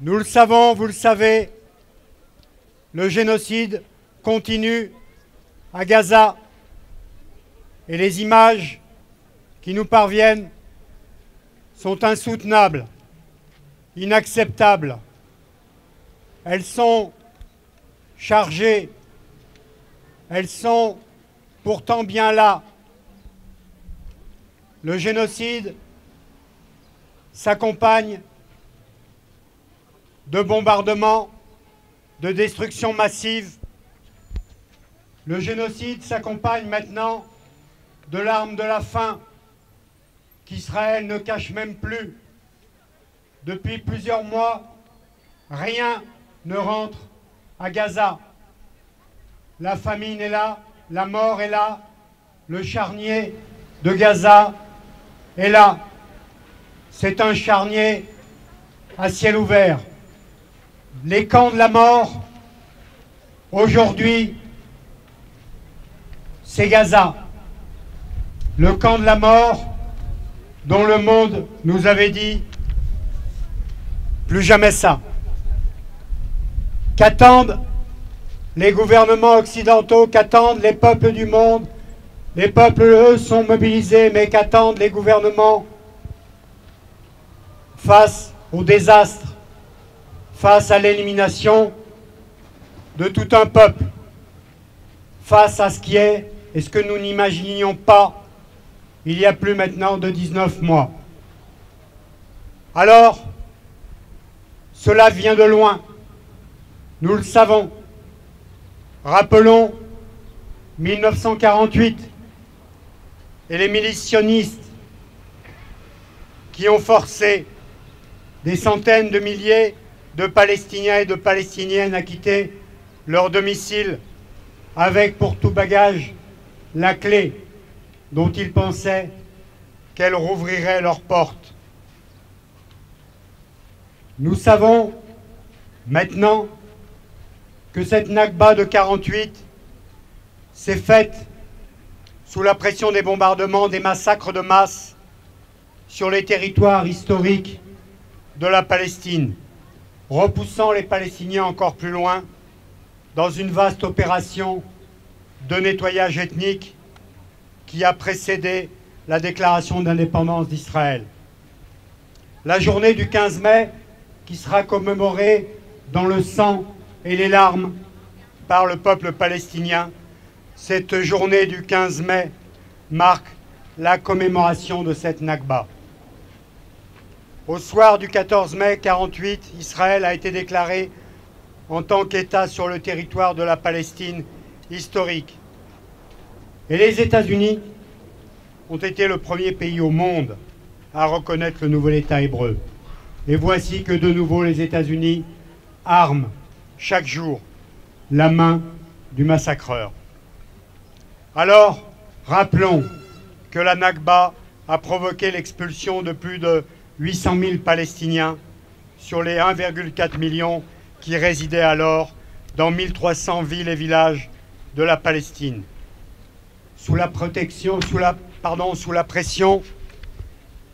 Nous le savons, vous le savez, le génocide continue à Gaza et les images qui nous parviennent sont insoutenables, inacceptables. Elles sont chargées, elles sont pourtant bien là. Le génocide s'accompagne de bombardements, de destruction massive. Le génocide s'accompagne maintenant de l'arme de la faim qu'Israël ne cache même plus. Depuis plusieurs mois, rien ne rentre à Gaza. La famine est là, la mort est là, le charnier de Gaza est là. C'est un charnier à ciel ouvert. Les camps de la mort, aujourd'hui, c'est Gaza. Le camp de la mort dont le monde nous avait dit plus jamais ça. Qu'attendent les gouvernements occidentaux, qu'attendent les peuples du monde? Les peuples, eux, sont mobilisés, mais qu'attendent les gouvernements face au désastre, face à l'élimination de tout un peuple, face à ce qui est et ce que nous n'imaginions pas il y a plus maintenant de 19 mois. Alors, cela vient de loin, nous le savons. Rappelons 1948 et les milices sionistes qui ont forcé des centaines de milliers de Palestiniens et de Palestiniennes à quitter leur domicile avec pour tout bagage la clé dont ils pensaient qu'elle rouvrirait leurs portes. Nous savons maintenant que cette Nakba de 48 s'est faite sous la pression des bombardements, des massacres de masse sur les territoires historiques de la Palestine, repoussant les Palestiniens encore plus loin dans une vaste opération de nettoyage ethnique qui a précédé la déclaration d'indépendance d'Israël. La journée du 15 mai, qui sera commémorée dans le sang et les larmes par le peuple palestinien, cette journée du 15 mai marque la commémoration de cette Nakba. Au soir du 14 mai 1948, Israël a été déclaré en tant qu'État sur le territoire de la Palestine historique. Et les États-Unis ont été le premier pays au monde à reconnaître le nouvel État hébreu. Et voici que de nouveau les États-Unis arment chaque jour la main du massacreur. Alors, rappelons que la Nakba a provoqué l'expulsion de plus de 800 000 Palestiniens sur les 1,4 million qui résidaient alors dans 1300 villes et villages de la Palestine. Sous la pression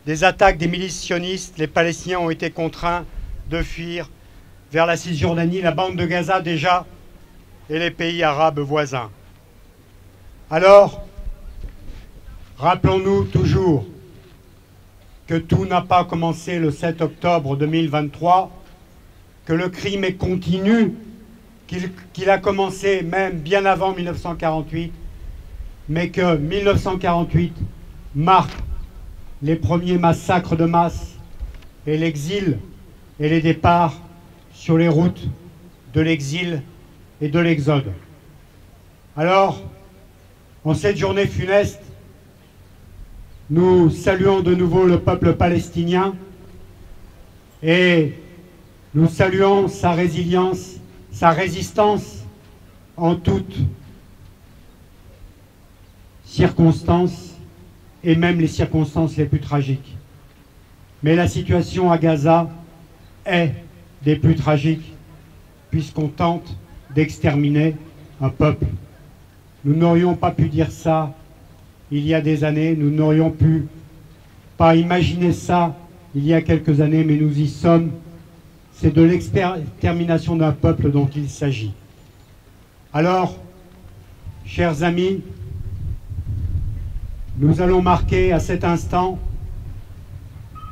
des attaques des milices sionistes, les Palestiniens ont été contraints de fuir vers la Cisjordanie, la bande de Gaza déjà, et les pays arabes voisins. Alors, rappelons-nous toujours que tout n'a pas commencé le 7 octobre 2023, que le crime est continu, qu'il a commencé même bien avant 1948, mais que 1948 marque les premiers massacres de masse et l'exil et les départs sur les routes de l'exil et de l'exode. Alors, en cette journée funeste, nous saluons de nouveau le peuple palestinien et nous saluons sa résilience, sa résistance en toutes circonstances et même les circonstances les plus tragiques. Mais la situation à Gaza est des plus tragiques puisqu'on tente d'exterminer un peuple. Nous n'aurions pas pu dire ça il y a des années, nous n'aurions pu pas imaginer ça il y a quelques années, mais nous y sommes. c'est de l'extermination d'un peuple dont il s'agit. Alors, chers amis, nous allons marquer à cet instant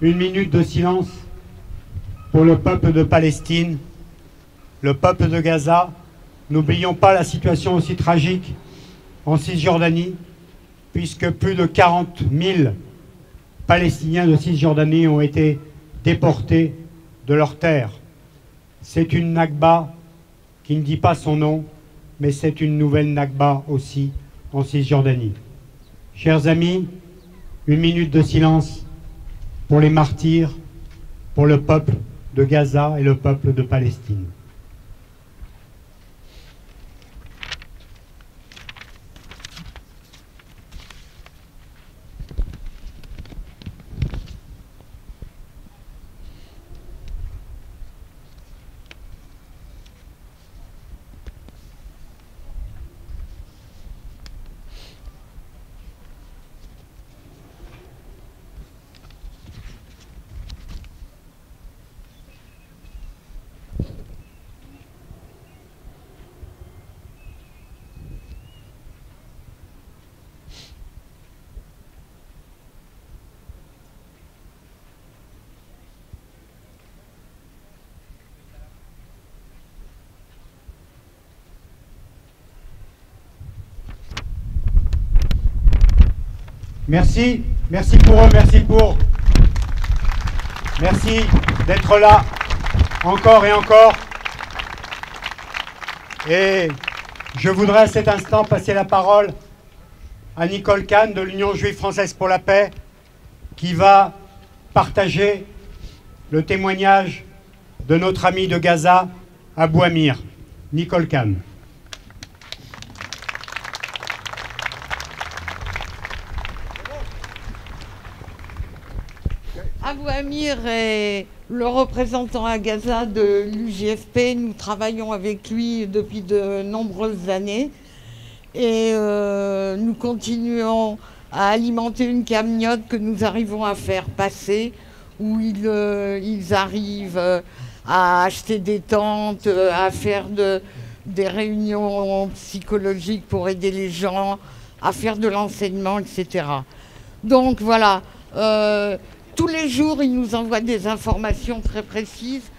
une minute de silence pour le peuple de Palestine, le peuple de Gaza. N'oublions pas la situation aussi tragique en Cisjordanie, puisque plus de 40 000 Palestiniens de Cisjordanie ont été déportés de leurs terres. C'est une Nakba qui ne dit pas son nom, mais c'est une nouvelle Nakba aussi en Cisjordanie. Chers amis, une minute de silence pour les martyrs, pour le peuple de Gaza et le peuple de Palestine. Merci, merci pour eux, merci d'être là encore et encore. Et je voudrais à cet instant passer la parole à Nicole Kahn de l'Union juive française pour la paix, qui va partager le témoignage de notre ami de Gaza, Abou Amir. Nicole Kahn. Abou Amir est le représentant à Gaza de l'UJFP. Nous travaillons avec lui depuis de nombreuses années et nous continuons à alimenter une cagnotte que nous arrivons à faire passer, où ils arrivent à acheter des tentes, à faire des réunions psychologiques pour aider les gens, à faire de l'enseignement, etc. Donc voilà. Tous les jours, ils nous envoient des informations très précises,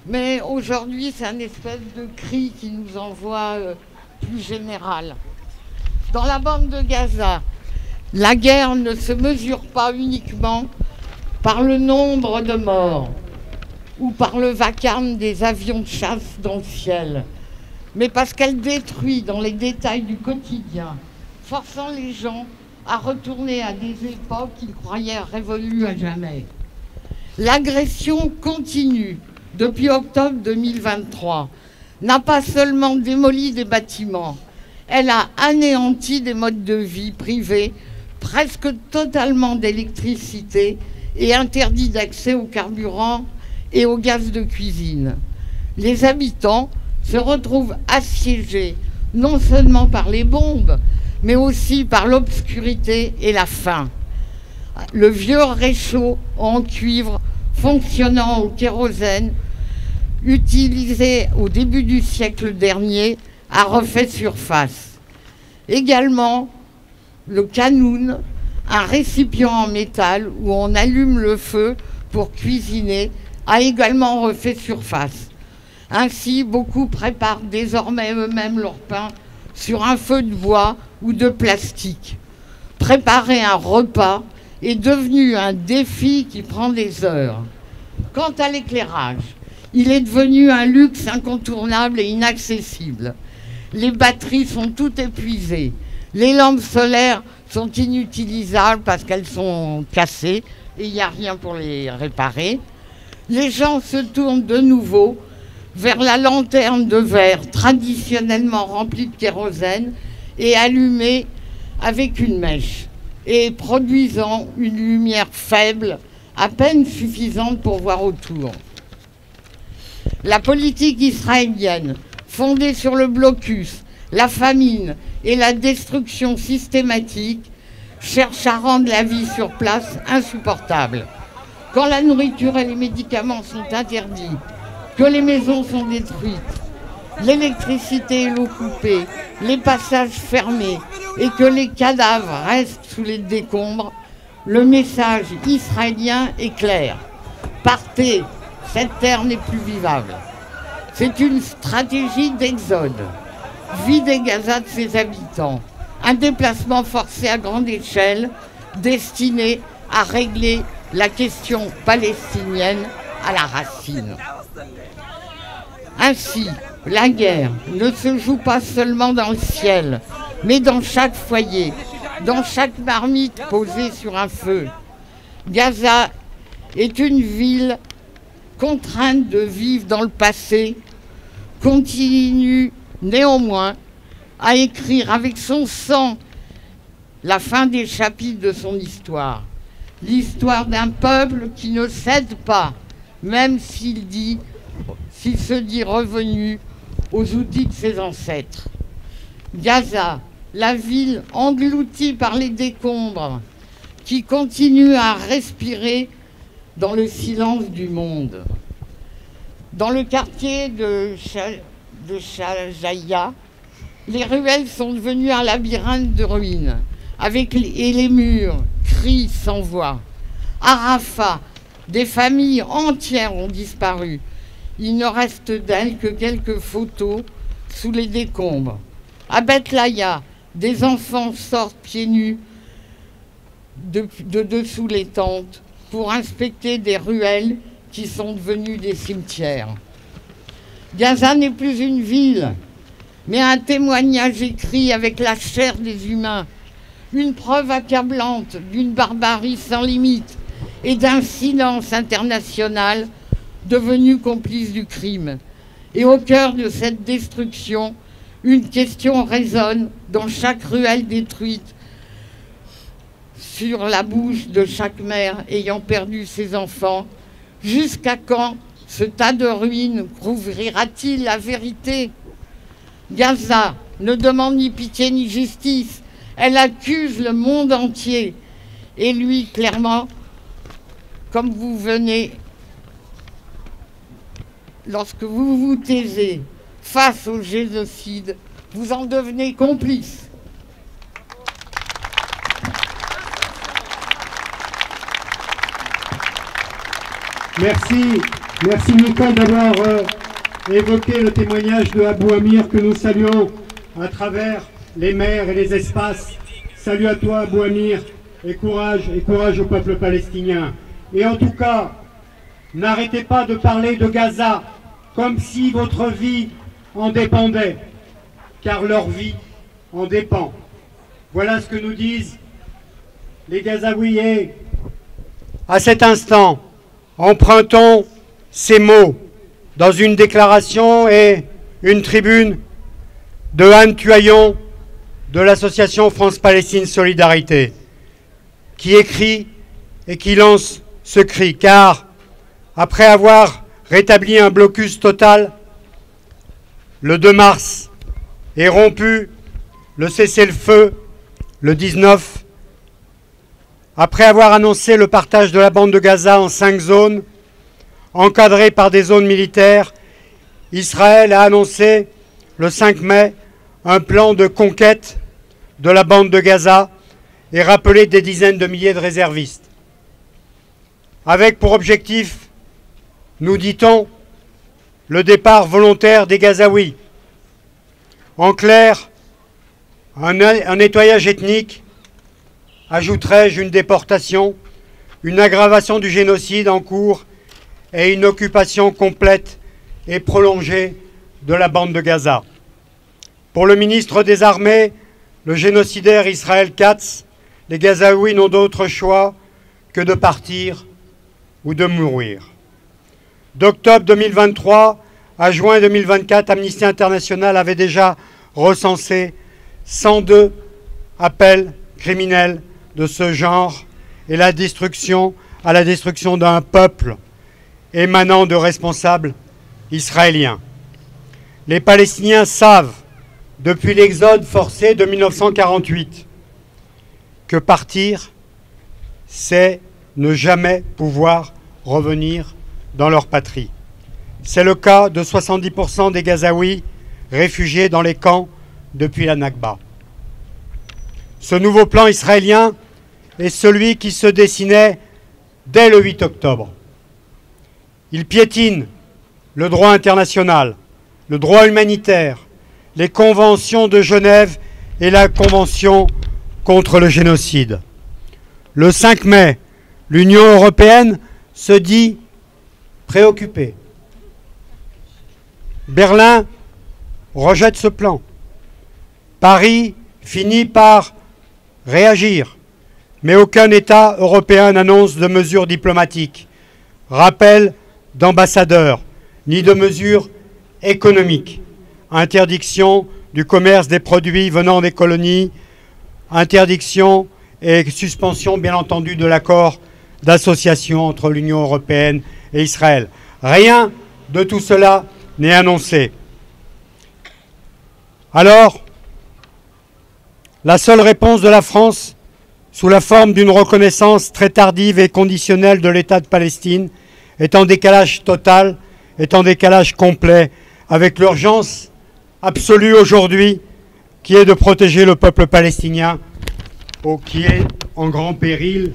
mais aujourd'hui, c'est un espèce de cri qui nous envoie plus général. Dans la bande de Gaza, la guerre ne se mesure pas uniquement par le nombre de morts ou par le vacarme des avions de chasse dans le ciel, mais parce qu'elle détruit dans les détails du quotidien, forçant les gens à retourner à des époques qu'ils croyaient révolues à jamais. L'agression continue depuis octobre 2023, n'a pas seulement démoli des bâtiments, elle a anéanti des modes de vie privés, presque totalement d'électricité et interdit d'accès au carburant et au gaz de cuisine. Les habitants se retrouvent assiégés non seulement par les bombes, mais aussi par l'obscurité et la faim. Le vieux réchaud en cuivre fonctionnant au kérosène, utilisé au début du siècle dernier, a refait surface. Également, le canoun, un récipient en métal où on allume le feu pour cuisiner, a également refait surface. Ainsi, beaucoup préparent désormais eux-mêmes leur pain sur un feu de bois ou de plastique. Préparer un repas est devenu un défi qui prend des heures. Quant à l'éclairage, il est devenu un luxe incontournable et inaccessible. Les batteries sont toutes épuisées. Les lampes solaires sont inutilisables parce qu'elles sont cassées et il n'y a rien pour les réparer. Les gens se tournent de nouveau vers la lanterne de verre traditionnellement remplie de kérosène et allumée avec une mèche et produisant une lumière faible, à peine suffisante pour voir autour. La politique israélienne, fondée sur le blocus, la famine et la destruction systématique, cherche à rendre la vie sur place insupportable. Quand la nourriture et les médicaments sont interdits, que les maisons sont détruites, l'électricité et l'eau coupée, les passages fermés et que les cadavres restent sous les décombres, le message israélien est clair. Partez, cette terre n'est plus vivable. C'est une stratégie d'exode. Vider Gaza de ses habitants. Un déplacement forcé à grande échelle destiné à régler la question palestinienne à la racine. Ainsi, la guerre ne se joue pas seulement dans le ciel, mais dans chaque foyer, dans chaque marmite posée sur un feu. Gaza est une ville contrainte de vivre dans le passé, continue néanmoins à écrire avec son sang la fin des chapitres de son histoire. L'histoire d'un peuple qui ne cède pas, même s'il se dit revenu aux outils de ses ancêtres. Gaza, la ville engloutie par les décombres, qui continue à respirer dans le silence du monde. Dans le quartier de Shajaïa, les ruelles sont devenues un labyrinthe de ruines, et les murs crient sans voix. À Rafah, des familles entières ont disparu. Il ne reste d'elles que quelques photos sous les décombres. À Bethlaya, des enfants sortent pieds nus de dessous les tentes pour inspecter des ruelles qui sont devenues des cimetières. Gaza n'est plus une ville, mais un témoignage écrit avec la chair des humains, une preuve accablante d'une barbarie sans limite et d'un silence international devenu complice du crime. Et au cœur de cette destruction, une question résonne dans chaque ruelle détruite, sur la bouche de chaque mère ayant perdu ses enfants. Jusqu'à quand ce tas de ruines couvrira-t-il la vérité? Gaza ne demande ni pitié ni justice. Elle accuse le monde entier. Et lui, clairement, comme vous venez, lorsque vous vous taisez face au génocide, vous en devenez complice. Merci Nicole d'avoir évoqué le témoignage de Abou Amir que nous saluons à travers les mers et les espaces. Salut à toi Abou Amir et courage au peuple palestinien. Et en tout cas, n'arrêtez pas de parler de Gaza comme si votre vie en dépendait, car leur vie en dépend. Voilà ce que nous disent les Gazaouis. Et à cet instant, empruntons ces mots dans une déclaration et une tribune de Anne Tuaillon de l'association France-Palestine Solidarité, qui écrit et qui lance ce cri, car après avoir rétabli un blocus total le 2 mars et rompu le cessez-le-feu le 19, après avoir annoncé le partage de la bande de Gaza en 5 zones, encadrées par des zones militaires, Israël a annoncé le 5 mai un plan de conquête de la bande de Gaza et rappelé des dizaines de milliers de réservistes. Avec pour objectif, nous dit-on, le départ volontaire des Gazaouis. En clair, un nettoyage ethnique, ajouterais-je une déportation, une aggravation du génocide en cours et une occupation complète et prolongée de la bande de Gaza. Pour le ministre des Armées, le génocidaire Israël Katz, les Gazaouis n'ont d'autre choix que de partir ou de mourir. D'octobre 2023 à juin 2024, Amnesty International avait déjà recensé 102 appels criminels de ce genre et à la destruction d'un peuple émanant de responsables israéliens. Les Palestiniens savent, depuis l'exode forcé de 1948, que partir, c'est ne jamais pouvoir revenir dans leur patrie. C'est le cas de 70% des Gazaouis réfugiés dans les camps depuis la Nakba. Ce nouveau plan israélien est celui qui se dessinait dès le 8 octobre. Il piétine le droit international, le droit humanitaire, les conventions de Genève et la Convention contre le génocide. Le 5 mai, l'Union européenne se dit préoccupée. Berlin rejette ce plan. Paris finit par réagir, mais aucun État européen n'annonce de mesures diplomatiques, rappel d'ambassadeurs, ni de mesures économiques. Interdiction du commerce des produits venant des colonies, interdiction et suspension, bien entendu, de l'accord d'association entre l'Union européenne et Israël. Rien de tout cela n'est annoncé. Alors, la seule réponse de la France, sous la forme d'une reconnaissance très tardive et conditionnelle de l'État de Palestine, est en décalage total, est en décalage complet avec l'urgence absolue aujourd'hui qui est de protéger le peuple palestinien, qui est en grand péril,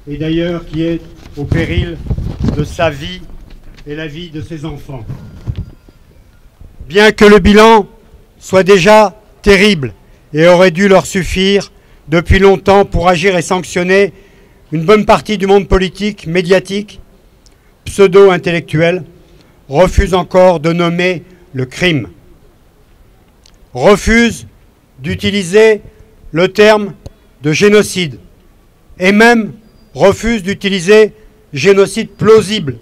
et d'ailleurs qui est au péril de sa vie et la vie de ses enfants. Bien que le bilan soit déjà terrible et aurait dû leur suffire depuis longtemps pour agir et sanctionner, une bonne partie du monde politique, médiatique, pseudo-intellectuel, refuse encore de nommer le crime, refuse d'utiliser le terme de génocide et même refuse d'utiliser génocide plausible,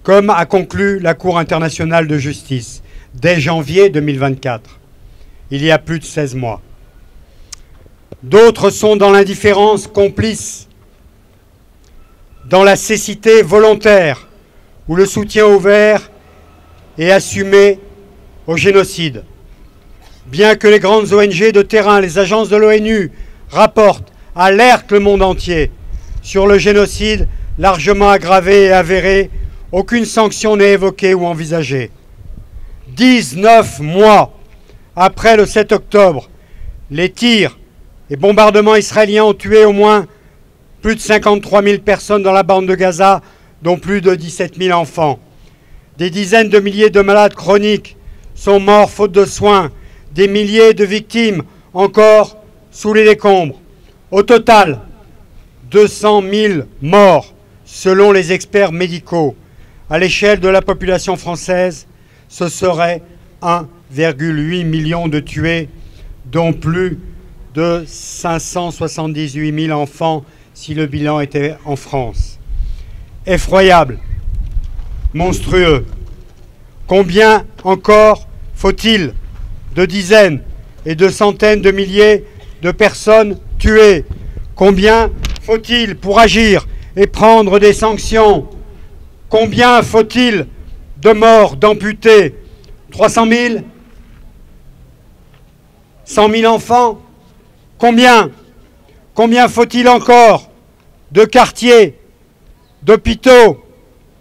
comme a conclu la Cour internationale de justice dès janvier 2024, il y a plus de 16 mois. D'autres sont dans l'indifférence complice, dans la cécité volontaire ou le soutien ouvert et assumé au génocide. Bien que les grandes ONG de terrain, les agences de l'ONU rapportent, alertent le monde entier sur le génocide largement aggravé et avéré, aucune sanction n'est évoquée ou envisagée. 19 mois après le 7 octobre, les tirs et bombardements israéliens ont tué au moins plus de 53 000 personnes dans la bande de Gaza, dont plus de 17 000 enfants. Des dizaines de milliers de malades chroniques sont morts faute de soins, des milliers de victimes encore sous les décombres. Au total, 200 000 morts selon les experts médicaux. À l'échelle de la population française, ce serait 1,8 million de tués, dont plus de 578 000 enfants si le bilan était en France. Effroyable, monstrueux. Combien encore faut-il de dizaines et de centaines de milliers de personnes tuées? Combien faut-il pour agir et prendre des sanctions? Combien faut-il de morts, d'amputés? 300 000? 100 000 enfants? Combien? Combien faut-il encore de quartiers, d'hôpitaux,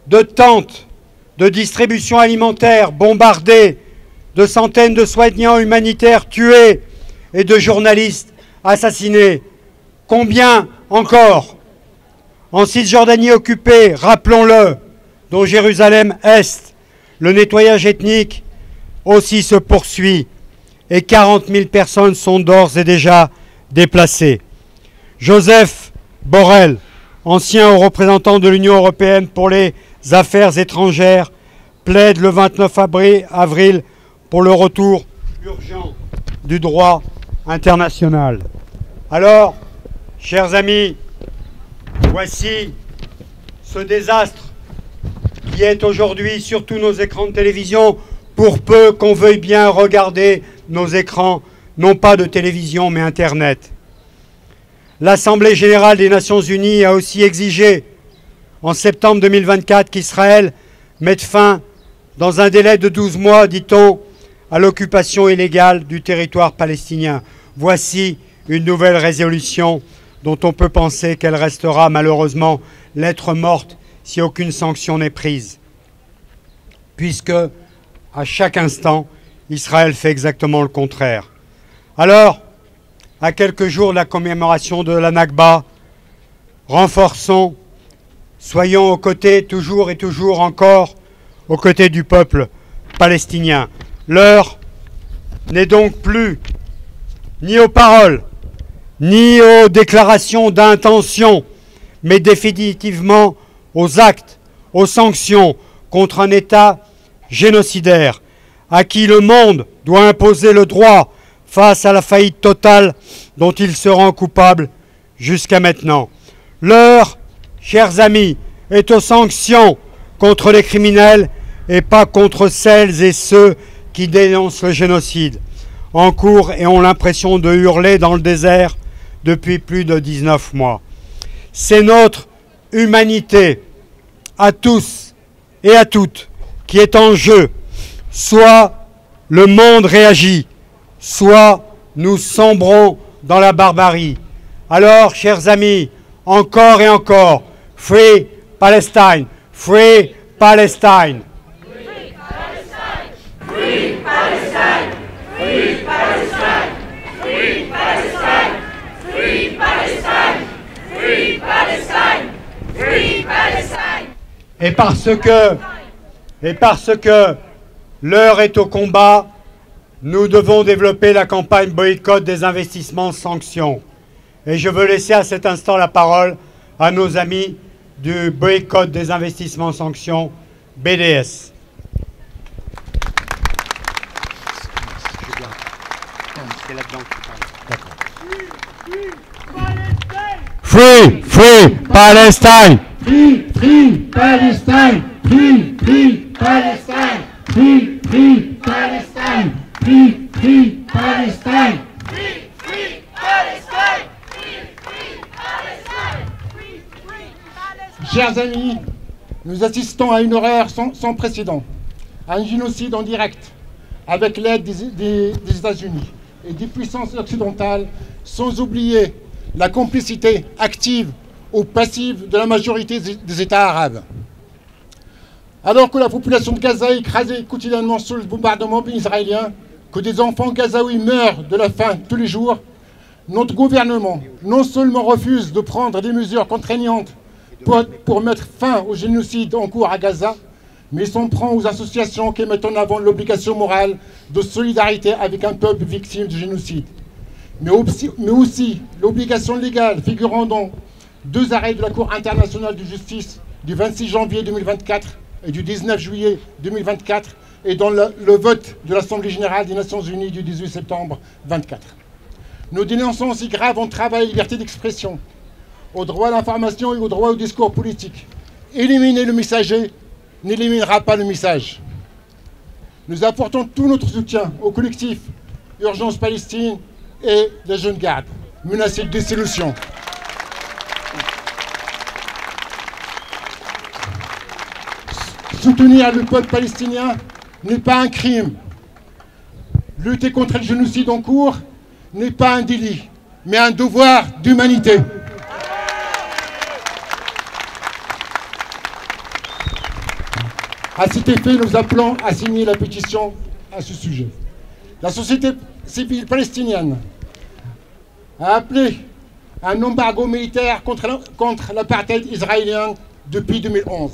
de tentes, de distribution alimentaire bombardées, de centaines de soignants humanitaires tués et de journalistes assassinés? Combien encore? En Cisjordanie occupée, rappelons-le, dont Jérusalem-Est, le nettoyage ethnique aussi se poursuit et 40 000 personnes sont d'ores et déjà déplacées. Joseph Borrell, ancien haut représentant de l'Union européenne pour les affaires étrangères, plaide le 29 avril pour le retour urgent du droit international. Alors, chers amis, voici ce désastre qui est aujourd'hui sur tous nos écrans de télévision, pour peu qu'on veuille bien regarder nos écrans, non pas de télévision, mais Internet. L'Assemblée générale des Nations unies a aussi exigé, en septembre 2024, qu'Israël mette fin, dans un délai de 12 mois, dit-on, à l'occupation illégale du territoire palestinien. Voici une nouvelle résolution dont on peut penser qu'elle restera malheureusement lettre morte si aucune sanction n'est prise. puisque à chaque instant, Israël fait exactement le contraire. Alors, à quelques jours de la commémoration de la Nakba, renforçons, soyons aux côtés, toujours et toujours encore, aux côtés du peuple palestinien. L'heure n'est donc plus ni aux paroles, ni aux déclarations d'intention, mais définitivement aux actes, aux sanctions contre un État génocidaire, à qui le monde doit imposer le droit face à la faillite totale dont il se rend coupable jusqu'à maintenant. L'heure, chers amis, est aux sanctions contre les criminels et pas contre celles et ceux qui dénoncent le génocide, en cours et ont l'impression de hurler dans le désert depuis plus de 19 mois. C'est notre humanité, à tous et à toutes, qui est en jeu. Soit le monde réagit, soit nous sombrons dans la barbarie. Alors, chers amis, encore et encore, Free Palestine, Free Palestine. Free Palestine, Free Palestine, Free Palestine, Free Palestine, Free Palestine, Free Palestine, Free Palestine. Et parce que l'heure est au combat, nous devons développer la campagne boycott des investissements sanctions. Et je veux laisser à cet instant la parole à nos amis du boycott des investissements sanctions, BDS. Free, free Palestine! Free, free Palestine! Free, free Palestine! Free, free Palestine! Free, free Palestine! Free, free Palestine! Free, free Palestine! Free, free Palestine! Chers amis, nous assistons à une horreur sans précédent, à un génocide en direct, avec l'aide des États-Unis et des puissances occidentales, sans oublier la complicité active ou passive de la majorité des États arabes. Alors que la population de Gaza est écrasée quotidiennement sous le bombardement israélien, que des enfants gazaouis meurent de la faim tous les jours, notre gouvernement non seulement refuse de prendre des mesures contraignantes pour mettre fin au génocide en cours à Gaza, mais s'en prend aux associations qui mettent en avant l'obligation morale de solidarité avec un peuple victime du génocide. Mais aussi l'obligation légale figurant dans 2 arrêts de la Cour internationale de justice du 26 janvier 2024 et du 19 juillet 2024 et dans le vote de l'Assemblée générale des Nations unies du 18 septembre 2024. Nous dénonçons aussi grave entrave à la liberté d'expression, au droit à l'information et au droit au discours politique. Éliminer le messager n'éliminera pas le message. Nous apportons tout notre soutien au collectif Urgence Palestine et les Jeunes Gardes, menacés de dissolution. Soutenir le peuple palestinien n'est pas un crime. Lutter contre le génocide en cours n'est pas un délit, mais un devoir d'humanité. À cet effet, nous appelons à signer la pétition à ce sujet. La société civile palestinienne a appelé un embargo militaire contre l'apartheid israélien depuis 2011.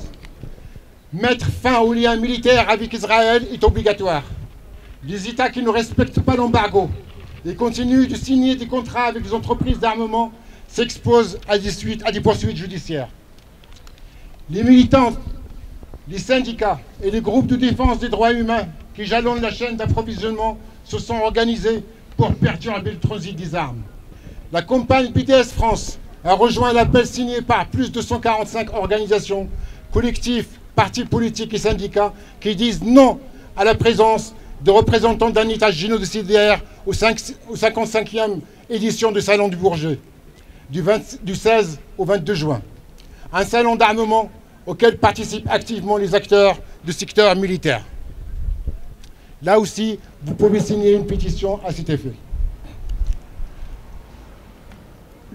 Mettre fin aux liens militaires avec Israël est obligatoire. Les États qui ne respectent pas l'embargo et continuent de signer des contrats avec les entreprises d'armement s'exposent à des poursuites judiciaires. Les militants, les syndicats et les groupes de défense des droits humains qui jalonnent la chaîne d'approvisionnement se sont organisés pour perturber le transit des armes. La campagne BDS France a rejoint l'appel signé par plus de 145 organisations, collectifs, partis politiques et syndicats qui disent non à la présence de représentants d'un État génocidaire au 55e édition du Salon du Bourget, du 16 au 22 juin. Un salon d'armement auquel participent activement les acteurs du secteur militaire. Là aussi, vous pouvez signer une pétition à cet effet.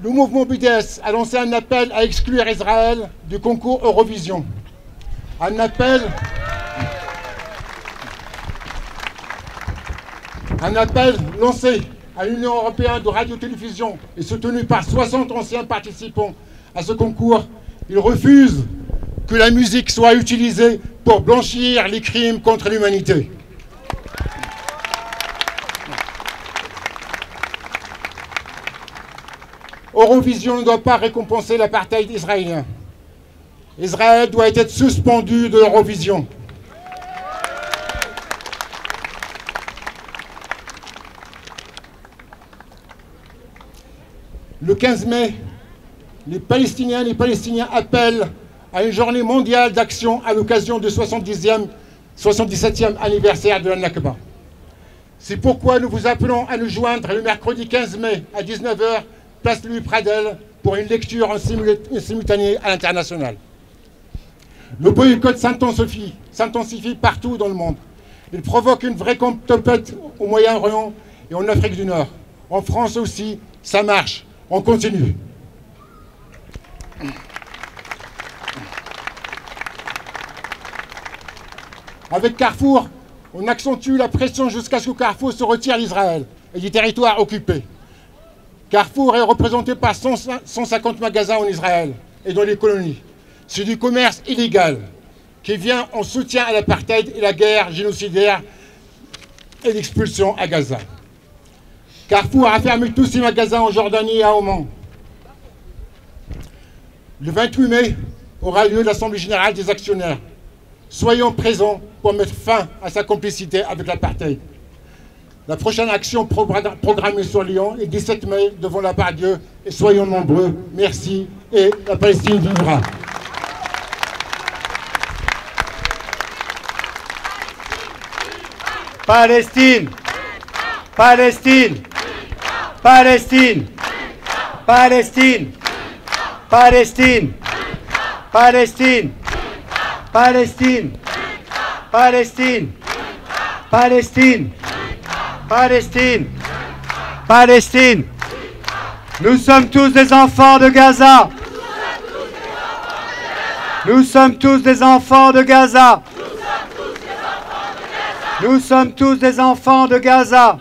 Le mouvement BDS a lancé un appel à exclure Israël du concours Eurovision. Un appel Un appel lancé à l'Union européenne de radio-télévision et soutenu par 60 anciens participants à ce concours. Ils refusent que la musique soit utilisée pour blanchir les crimes contre l'humanité. Eurovision ne doit pas récompenser l'apartheid israélien. Israël doit être suspendu de l'Eurovision. Le 15 mai, les Palestiniens appellent à une journée mondiale d'action à l'occasion du 77e anniversaire de la Nakba. C'est pourquoi nous vous appelons à nous joindre le mercredi 15 mai à 19 h, place Louis Pradel, pour une lecture en simultané à l'international. Le boycott s'intensifie partout dans le monde. Il provoque une vraie tempête au Moyen-Orient et en Afrique du Nord. En France aussi, ça marche. On continue. Avec Carrefour, on accentue la pression jusqu'à ce que Carrefour se retire d'Israël et du territoire occupé. Carrefour est représenté par 150 magasins en Israël et dans les colonies. C'est du commerce illégal qui vient en soutien à l'apartheid et la guerre génocidaire et l'expulsion à Gaza. Carrefour a fermé tous ses magasins en Jordanie et à Oman. Le 28 mai aura lieu l'Assemblée générale des actionnaires. Soyons présents pour mettre fin à sa complicité avec l'apartheid. La prochaine action programmée sur Lyon est 17 mai devant la Part-Dieu. Et soyons nombreux. Merci et la Palestine vivra. Palestine, Palestine, Palestine, Palestine, Palestine, Palestine, Palestine, Palestine, Palestine, Palestine, Palestine. Nous sommes tous des enfants de Gaza. Nous sommes tous des enfants de Gaza. Nous sommes tous des enfants de Gaza.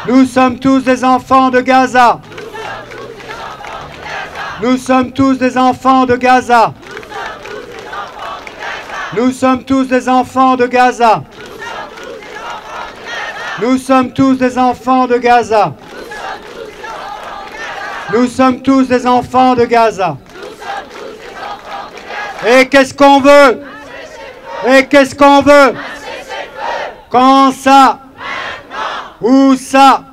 Nous sommes tous des enfants de Gaza. Nous sommes tous des enfants de Gaza. Nous sommes tous des enfants de Gaza. Nous sommes tous des enfants de Gaza. Nous sommes tous des enfants de Gaza. Et qu'est-ce qu'on veut? Et qu'est-ce qu'on veut? Quand ça? Où ça?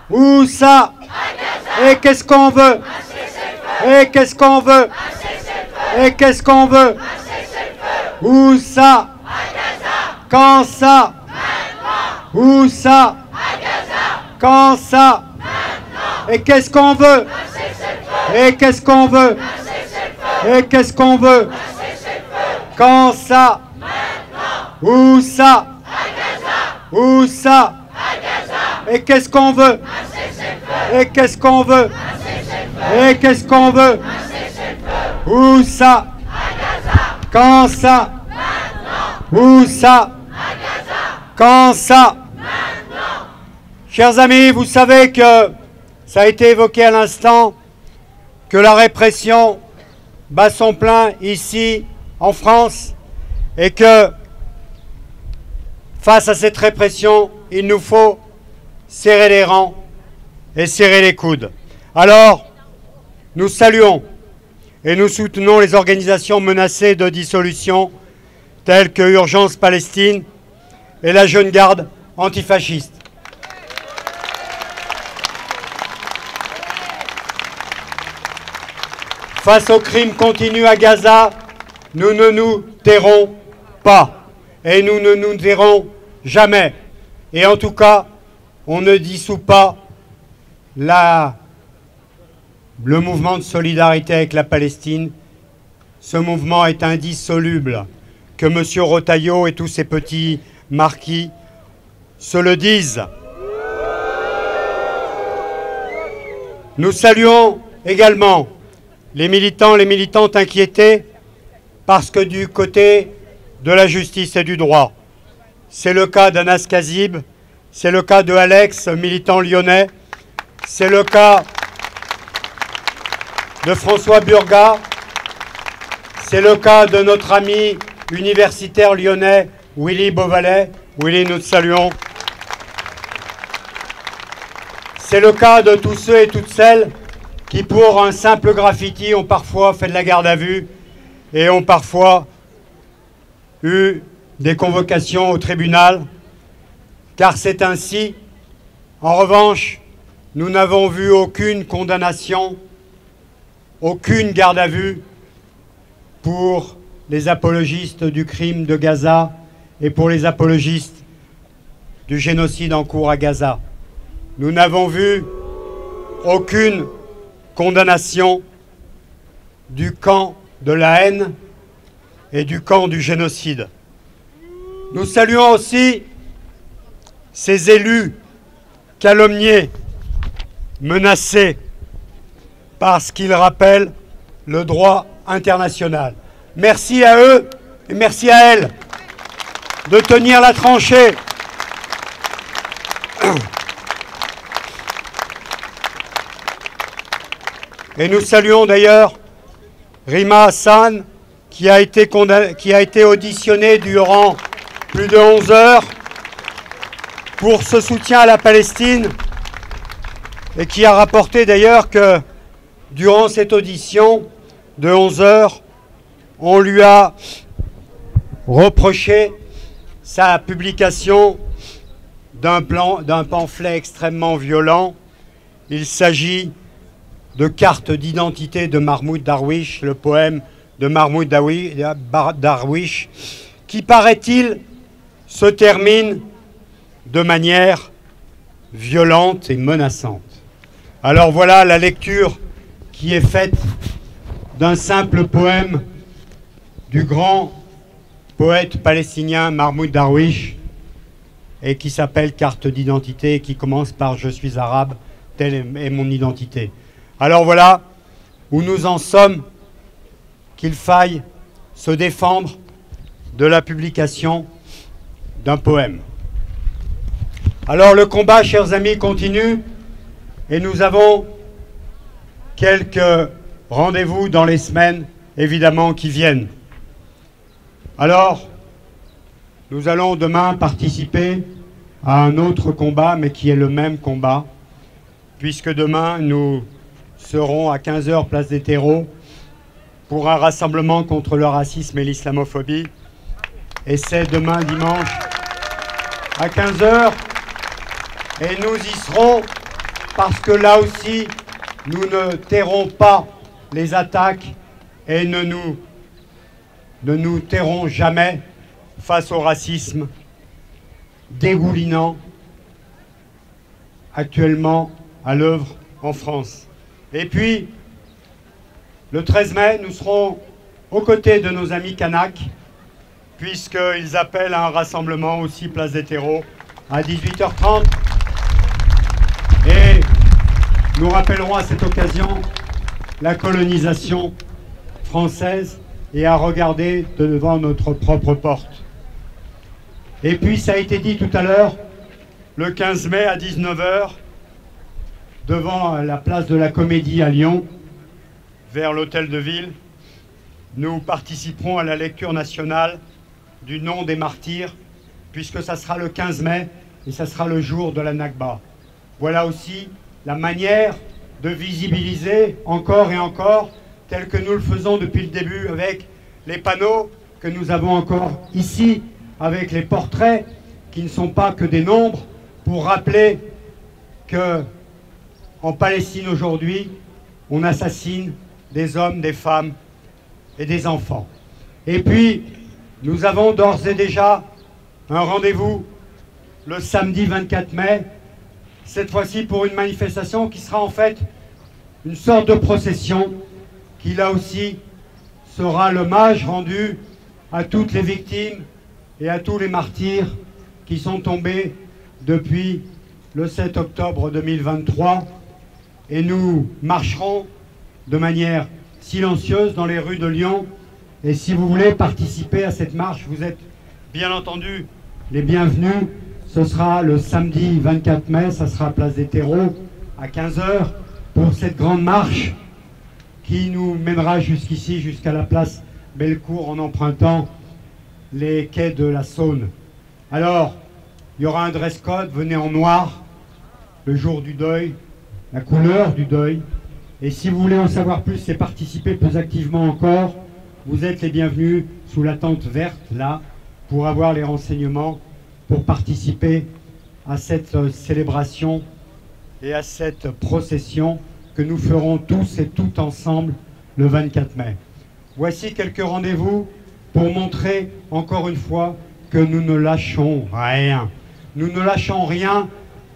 Où ça? Et qu'est-ce qu'on veut? Et qu'est-ce qu'on veut? Et qu'est-ce qu'on veut? Où ça? Quand ça? Où ça? Quand ça? Et qu'est-ce qu'on veut? Et qu'est-ce qu'on veut? Et qu'est-ce qu'on veut? Quand ça? Où ça? Où ça? Et qu'est-ce qu'on veut? Et qu'est-ce qu'on veut? Et qu'est-ce qu'on veut? Où ça? Quand ça? Où ça? Quand ça? Chers amis, vous savez que ça a été évoqué à l'instant, que la répression bat son plein ici, en France, et que face à cette répression, il nous faut serrer les rangs et serrer les coudes. Alors, nous saluons et nous soutenons les organisations menacées de dissolution, telles que Urgence Palestine et la Jeune Garde antifasciste. Face aux crimes continus à Gaza, nous ne nous tairons pas et nous ne nous tairons jamais. Et en tout cas, on ne dissout pas le mouvement de solidarité avec la Palestine. Ce mouvement est indissoluble. Que M. Retailleau et tous ses petits marquis se le disent. Nous saluons également les militants, les militantes inquiétés parce que du côté de la justice et du droit, c'est le cas d'Anas Kazib, c'est le cas de Alex, militant lyonnais, c'est le cas de François Burgat, c'est le cas de notre ami universitaire lyonnais Willy Beauvalet. Willy, nous te saluons. C'est le cas de tous ceux et toutes celles qui, pour un simple graffiti, ont parfois fait de la garde à vue et ont parfois eu des convocations au tribunal, car c'est ainsi. En revanche, nous n'avons vu aucune condamnation, aucune garde à vue pour les apologistes du crime de Gaza et pour les apologistes du génocide en cours à Gaza. Nous n'avons vu aucune condamnation du camp de la haine et du camp du génocide. Nous saluons aussi ces élus calomniés, menacés, parce qu'ils rappellent le droit international. Merci à eux et merci à elles de tenir la tranchée. Et nous saluons d'ailleurs Rima Hassan, qui a été auditionnée durant plus de 11 heures pour ce soutien à la Palestine et qui a rapporté d'ailleurs que durant cette audition de 11 heures, on lui a reproché sa publication d'un pamphlet extrêmement violent. Il s'agit de Carte d'identité de Mahmoud Darwish, le poème de Mahmoud Darwish, qui, paraît-il, se termine de manière violente et menaçante. Alors voilà la lecture qui est faite d'un simple poème du grand poète palestinien Mahmoud Darwish et qui s'appelle Carte d'identité et qui commence par « Je suis arabe, telle est mon identité ». Alors voilà où nous en sommes, qu'il faille se défendre de la publication d'un poème. Alors le combat, chers amis, continue et nous avons quelques rendez-vous dans les semaines, évidemment, qui viennent. Alors, nous allons demain participer à un autre combat, mais qui est le même combat, puisque demain, nous seront à 15 h, place des Terreaux, pour un rassemblement contre le racisme et l'islamophobie. Et c'est demain, dimanche, à 15 h. Et nous y serons parce que là aussi, nous ne tairons pas les attaques et ne nous tairons jamais face au racisme dégoulinant actuellement à l'œuvre en France. Et puis, le 13 mai, nous serons aux côtés de nos amis Kanaks, puisqu'ils appellent à un rassemblement aussi place des Terreaux à 18h30. Et nous rappellerons à cette occasion la colonisation française et à regarder devant notre propre porte. Et puis, ça a été dit tout à l'heure, le 15 mai à 19 h, devant la place de la Comédie à Lyon, vers l'hôtel de ville, nous participerons à la lecture nationale du nom des martyrs, puisque ça sera le 15 mai et ça sera le jour de la Nakba. Voilà aussi la manière de visibiliser encore et encore, tel que nous le faisons depuis le début avec les panneaux que nous avons encore ici, avec les portraits qui ne sont pas que des nombres, pour rappeler que en Palestine aujourd'hui, on assassine des hommes, des femmes et des enfants. Et puis, nous avons d'ores et déjà un rendez-vous le samedi 24 mai, cette fois-ci pour une manifestation qui sera en fait une sorte de procession qui là aussi sera l'hommage rendu à toutes les victimes et à tous les martyrs qui sont tombés depuis le 7 octobre 2023. Et nous marcherons de manière silencieuse dans les rues de Lyon. Et si vous voulez participer à cette marche, vous êtes bien entendu les bienvenus. Ce sera le samedi 24 mai, ça sera place des terreaux à 15 h pour cette grande marche qui nous mènera jusqu'ici, jusqu'à la place Bellecour en empruntant les quais de la Saône. Alors, il y aura un dress code, venez en noir, le jour du deuil, la couleur du deuil. Et si vous voulez en savoir plus et participer plus activement encore, vous êtes les bienvenus sous la tente verte, là, pour avoir les renseignements, pour participer à cette célébration et à cette procession que nous ferons tous et toutes ensemble le 24 mai. Voici quelques rendez-vous pour montrer encore une fois que nous ne lâchons rien. Nous ne lâchons rien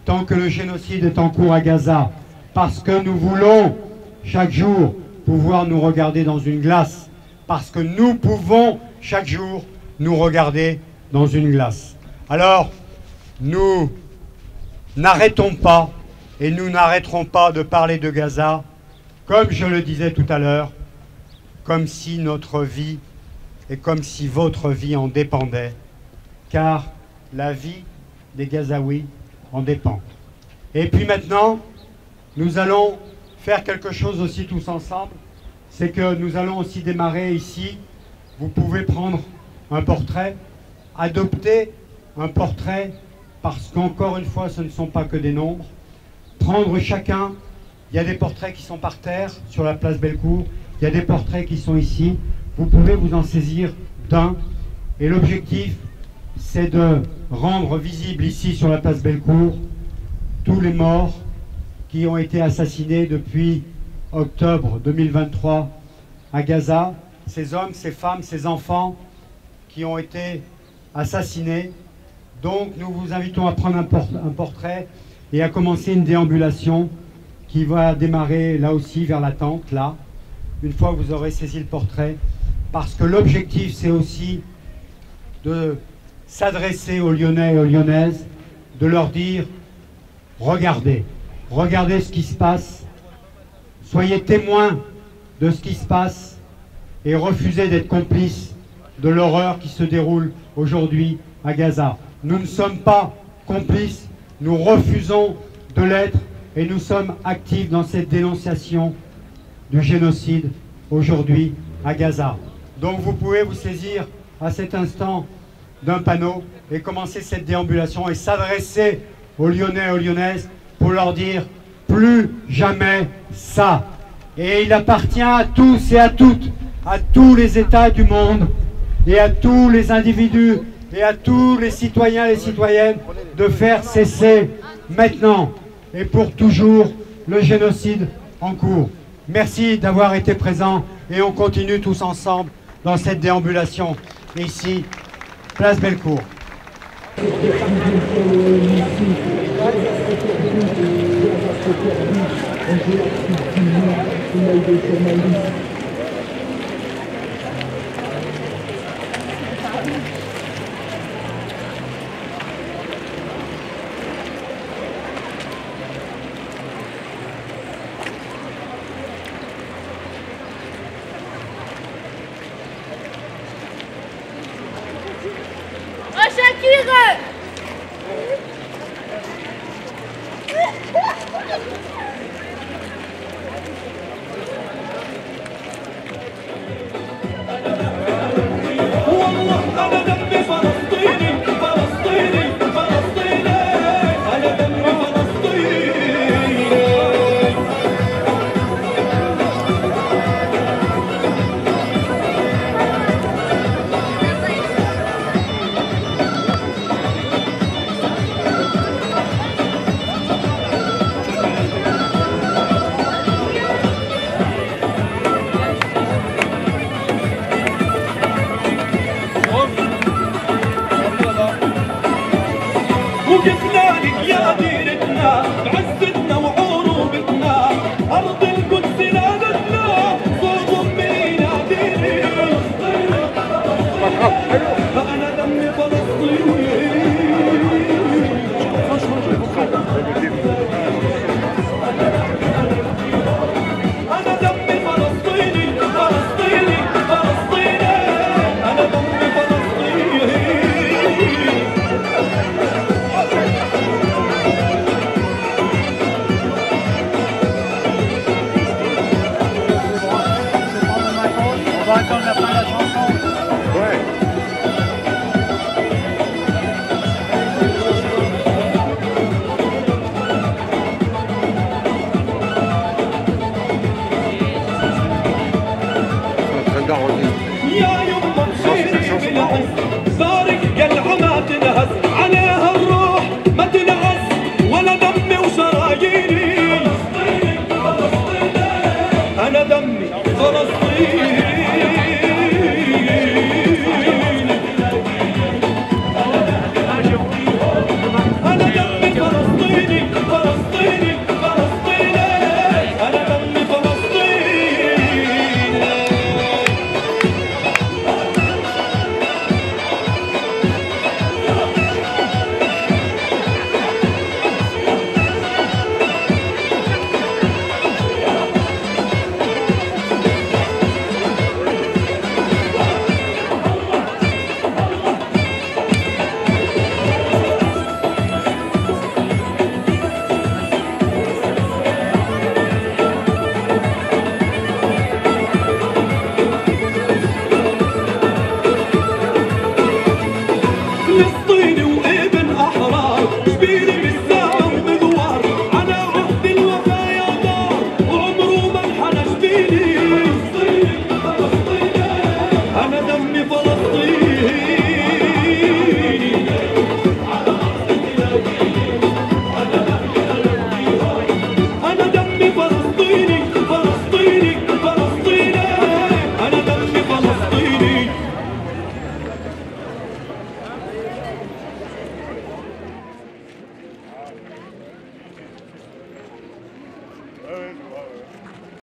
tant que le génocide est en cours à Gaza, parce que nous voulons chaque jour pouvoir nous regarder dans une glace, parce que nous pouvons chaque jour nous regarder dans une glace. Alors, nous n'arrêtons pas et nous n'arrêterons pas de parler de Gaza, comme je le disais tout à l'heure, comme si notre vie et comme si votre vie en dépendait, car la vie des Gazaouis en dépend. Et puis maintenant, nous allons faire quelque chose aussi tous ensemble, c'est que nous allons aussi démarrer ici. Vous pouvez prendre un portrait, adopter un portrait, parce qu'encore une fois, ce ne sont pas que des nombres. Prendre chacun, il y a des portraits qui sont par terre, sur la place Bellecour, il y a des portraits qui sont ici. Vous pouvez vous en saisir d'un, et l'objectif, c'est de rendre visible ici, sur la place Bellecour, tous les morts qui ont été assassinés depuis octobre 2023 à Gaza, ces hommes, ces femmes, ces enfants qui ont été assassinés. Donc nous vous invitons à prendre un portrait et à commencer une déambulation qui va démarrer là aussi vers la tente, là, une fois que vous aurez saisi le portrait, parce que l'objectif c'est aussi de s'adresser aux Lyonnais et aux Lyonnaises, de leur dire « Regardez, regardez ce qui se passe, soyez témoins de ce qui se passe et refusez d'être complices de l'horreur qui se déroule aujourd'hui à Gaza. Nous ne sommes pas complices, nous refusons de l'être et nous sommes actifs dans cette dénonciation du génocide aujourd'hui à Gaza. Donc vous pouvez vous saisir à cet instant d'un panneau et commencer cette déambulation et s'adresser aux Lyonnais et aux Lyonnaises pour leur dire plus jamais ça. Et il appartient à tous et à toutes, à tous les États du monde et à tous les individus et à tous les citoyens et les citoyennes de faire cesser maintenant et pour toujours le génocide en cours. Merci d'avoir été présents et on continue tous ensemble dans cette déambulation ici, place Bellecour. Ouais, ouais,